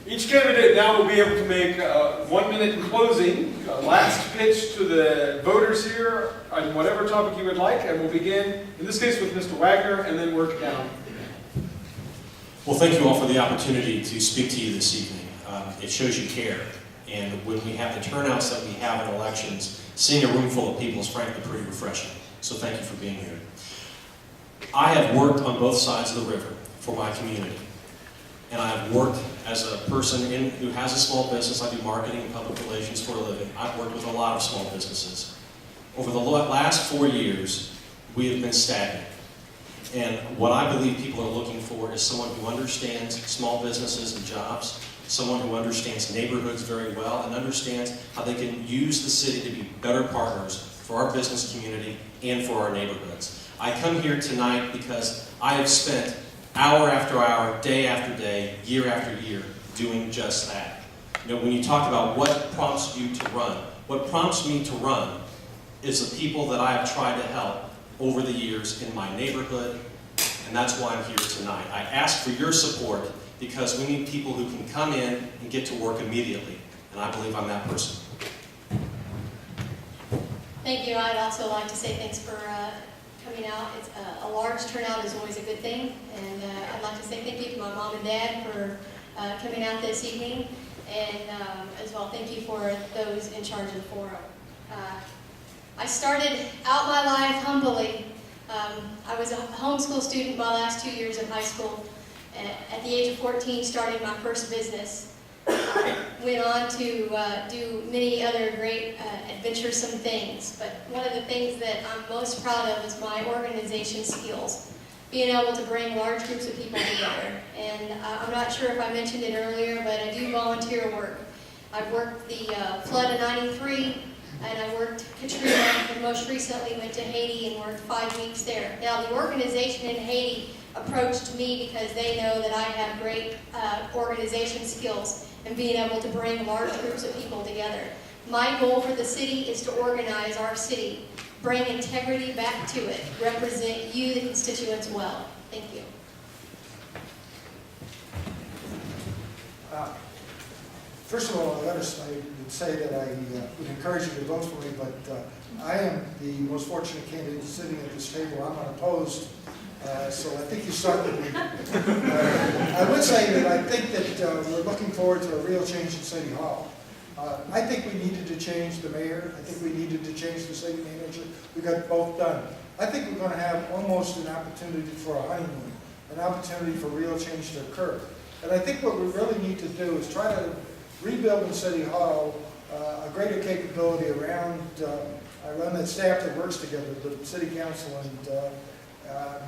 Each candidate now will be able to make 1 minute in closing, last pitch to the voters here on whatever topic you would like, and we'll begin, in this case, with Mr. Wagner, and then work down. Well, thank you all for the opportunity to speak to you this evening. It shows you care, and when we have the turnouts that we have in elections, seeing a room full of people is frankly pretty refreshing. So thank you for being here. I have worked on both sides of the river for my community. And I have worked as a person who has a small business. I do marketing and public relations for a living. I've worked with a lot of small businesses. Over the last 4 years, we have been stagnant. And what I believe people are looking for is someone who understands small businesses and jobs, someone who understands neighborhoods very well, and understands how they can use the city to be better partners for our business community and for our neighborhoods. I come here tonight because I have spent hour after hour, day after day, year after year, doing just that. You know, when you talk about what prompts you to run, what prompts me to run is the people that I have tried to help over the years in my neighborhood, and that's why I'm here tonight. I ask for your support because we need people who can come in and get to work immediately, and I believe I'm that person. Thank you. I'd also like to say thanks for coming out. It's a large turnout is always a good thing, and I'd like to say thank you to my mom and dad for coming out this evening, and as well thank you for those in charge of the forum. I started out my life humbly. I was a homeschool student my last 2 years of high school. At the age of 14, started my first business. Went on to do many other great adventuresome things, but one of the things that I'm most proud of is my organization skills, being able to bring large groups of people together. And I'm not sure if I mentioned it earlier, but I do volunteer work. I've worked the flood of '93, and I worked Katrina, and most recently went to Haiti and worked 5 weeks there. Now the organization in Haiti approached me because they know that I have great organization skills and being able to bring large groups of people together. My goal for the city is to organize our city, bring integrity back to it, represent you, the constituents, well. Thank you. First of all, I would say that I would encourage you to vote for me, but I am the most fortunate candidate sitting at this table. I'm unopposed. So I think you start with me. I would say that I think that we're looking forward to a real change in City Hall. I think we needed to change the mayor. I think we needed to change the city manager. We got both done. I think we're going to have almost an opportunity for a honeymoon, an opportunity for real change to occur. And I think what we really need to do is try to rebuild in City Hall a greater capability around that staff that works together, the city council and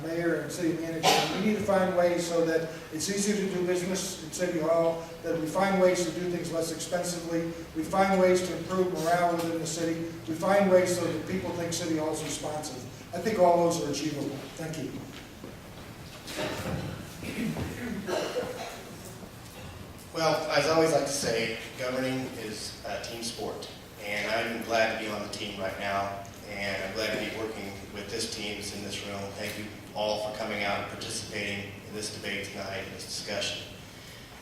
mayor and city manager. We need to find ways so that it's easier to do business in City Hall, that we find ways to do things less expensively, we find ways to improve morale within the city, we find ways so that people think City Hall is responsive. I think all those are achievable. Thank you. Well, as I always like to say, governing is a team sport, and I'm glad to be on the team right now, and I'm glad to be working with this team that's in this room. Thank you all for coming out and participating in this debate tonight, in this discussion.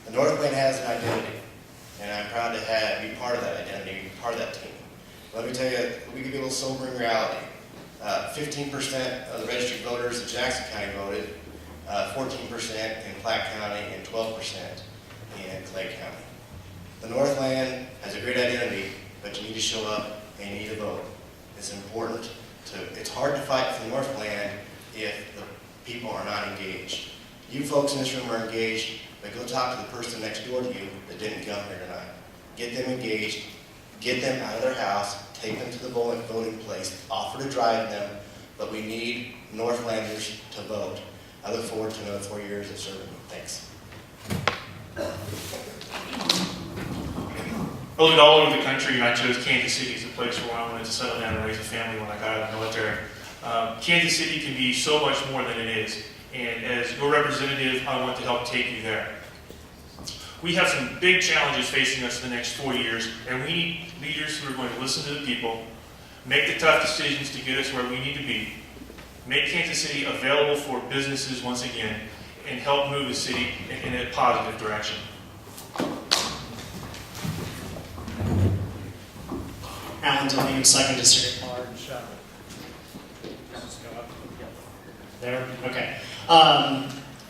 The Northland has an identity, and I'm proud to be part of that identity, be part of that team. Let me tell you, we give you a little sobering reality. 15% of the registered voters in Jackson County voted, 14% in Platte County, and 12% in Clay County. The Northland has a great identity, but you need to show up and you need to vote. It's important it's hard to fight for the Northland if the people are not engaged. You folks in this room are engaged, but go talk to the person next door to you that didn't come here tonight. Get them engaged, get them out of their house, take them to the voting place, offer to drive them, but we need Northlanders to vote. I look forward to another 4 years of serving. Thanks. I lived all over the country, and I chose Kansas City as a place where I wanted to settle down and raise a family when I got out of the military. Kansas City can be so much more than it is, and as your representative, I want to help take you there. We have some big challenges facing us in the next 4 years, and we need leaders who are going to listen to the people, make the tough decisions to get us where we need to be, make Kansas City available for businesses once again, and help move the city in a positive direction. Alan Dillingham, 2nd District at Large. There? Okay.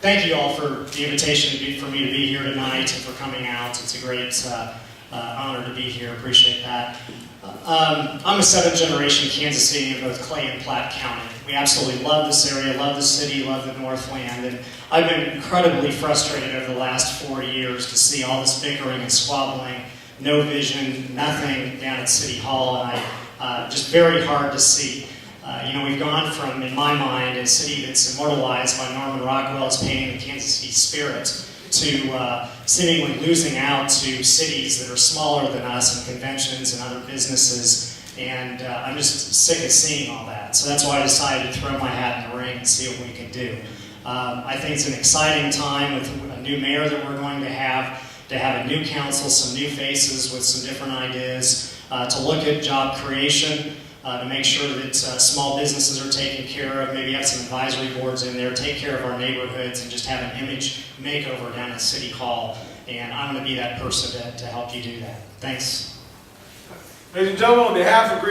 Thank you all for the invitation for me to be here tonight and for coming out. It's a great honor to be here. Appreciate that. I'm a 7th generation Kansas City in both Clay and Platte County. We absolutely love this area, love the city, love the Northland, and I've been incredibly frustrated over the last 4 years to see all this bickering and squabbling, no vision, nothing down at City Hall, and just very hard to see. We've gone from, in my mind, a city that's immortalized by Norman Rockwell's painting the Kansas City spirit, to seemingly losing out to cities that are smaller than us and conventions and other businesses, and I'm just sick of seeing all that. So that's why I decided to throw my hat in the ring and see what we can do. I think it's an exciting time with a new mayor that we're going to have a new council, some new faces with some different ideas, to look at job creation, to make sure that small businesses are taken care of, maybe have some advisory boards in there, take care of our neighborhoods, and just have an image makeover down at City Hall. And I'm going to be that person to help you do that. Thanks. Ladies and gentlemen, on behalf of Green